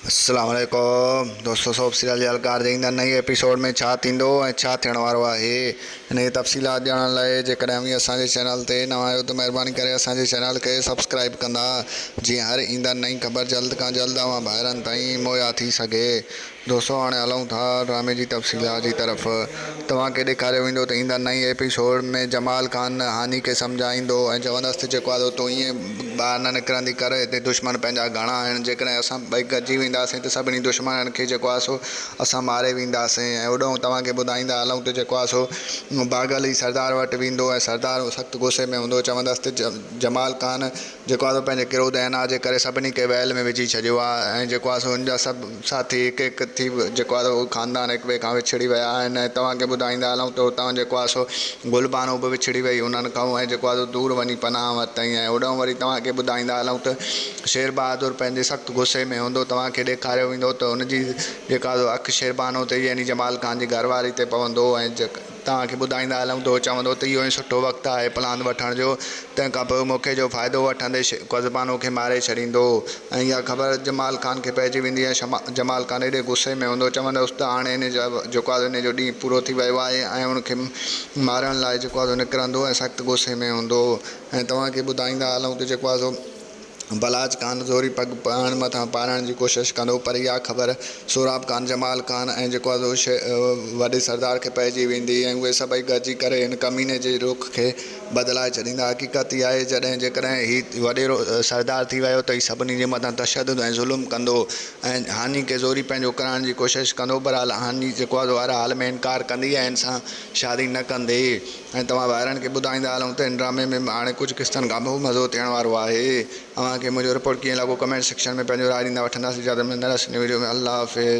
अस्सलाम वालेकुम दोस्तों, सोब सीरियल कार देखंदा नई एपिसोड में छा थींदो ऐं छा थियण वारो आहे। हिन जी तफ़सीलात ॼाणण लाइ जेकॾहिं बि असांजे चैनल ते नवां आहियो त महिरबानी करे असांजे चैनल खे सब्सक्राइब कंदा, जीअं हर ईंदड़ नई ख़बर जल्द खां जल्द अवां ॿाहिरनि ताईं मुहैया थी सघे। दोस्तों हाणे हलूं था ड्रामे जी तफ़सीलात जी तरफ़। तव्हांखे ॾेखारियो वेंदो त ईंदड़ नई एपिसोड में जमाल ख़ान हानी खे सम्झाईंदो ऐं चवंदसि जेको आहे तूं ईअं ॿाहिरि न निकिरंदी कर, हिते दुश्मन पंहिंजा घणा आहिनि, जेकॾहिं असां ॿई गॾिजी वेंदासीं त सभिनी दुश्मननि खे जेको आहे सो असां मारे वेंदासीं। ऐं होॾो तव्हांखे ॿुधाईंदा हलूं त जेको आहे सो बागल ई सरदार वटि वेंदो ऐं सरदार सख़्तु गुस्से में हूंदो, चवंदसि त जमाल ख़ान जेको आहे पंहिंजे किरोध ऐं अनाज जे करे सभिनी खे वहल में विझी छॾियो आहे ऐं जेको आहे सो हुनजा सभु साथी हिकु हिकु थी जेको आहे उहो ख़ानदान हिक ॿिए खां विछड़ी विया आहिनि। ऐं तव्हांखे ॿुधाईंदा हलूं त हुतां जेको आहे सो गुलबानो बि विछड़ी वई उन्हनि खां ऐं जेको आहे दूर वञी पनाह वरितईं। ऐं होॾो वरी तव्हांखे ॿुधाईंदा हलूं त शेर बहादुर पंहिंजे सख़्तु गुस्से में हूंदो, तव्हांखे ॾेखारियो वेंदो त हुनजी जेका अखि शेरबानो ते यानी जमाल ख़ान जी घरवारी ते पवंदो ऐं तव्हांखे ॿुधाईंदा हलूं त उहो चवंदो त इहो ई सुठो वक़्तु आहे प्लान वठण जो, तंहिंखां पोइ मूंखे जो फ़ाइदो वठंदे क़ज़बानो खे मारे छॾींदो। ऐं इहा ख़बर जमाल ख़ान खे पइजी वेंदी ऐं जमाल ख़ान एॾे गुस्से में हूंदो, चवंदुसि त हाणे हिन जो जेको आहे हिन जो ॾींहुं पूरो थी वियो आहे ऐं हुनखे मारण लाइ जेको आहे निकिरंदो ऐं सख़्तु गुस्से में हूंदो। ऐं तव्हांखे ॿुधाईंदा हलूं त जेको आहे सो बलाज ख़ान ज़ोरी पग पाण मथां पारण जी कोशिशि कंदो, पर इहा ख़बर सोराब ख़ान, जमाल ख़ान ऐं जेको आहे वॾे सरदार खे पइजी वेंदी ऐं उहे सभई गॾिजी करे हिन कमीने जे रुख खे बदिलाए छॾींदा। हक़ीक़त इहा आहे जेकॾहिं हीउ वॾेरो सरदार थी वियो त हीउ सभिनी जे मथां तशदुद ऐं ज़ुल्म कंदो ऐं हानी खे ज़ोरी पंहिंजो कराइण जी कोशिशि कंदो, पर हानी जेको आहे हर हाल में इनकार कंदी ऐं हिन सां शादी न कंदी। ऐं तव्हां ॿाहिरनि खे ॿुधाईंदा हलूं त हिन ड्रामे में हाणे कुझु किस्तनि खां पोइ मज़ो थियण वारो आहे। तव्हांखे मुंहिंजो रिपोर्ट कीअं लॻो कमेंट सेक्शन में पंहिंजो राय ॾींदा वठंदासीं। इजाज़त में वीडियो में अल्लाह हाफ़िज़।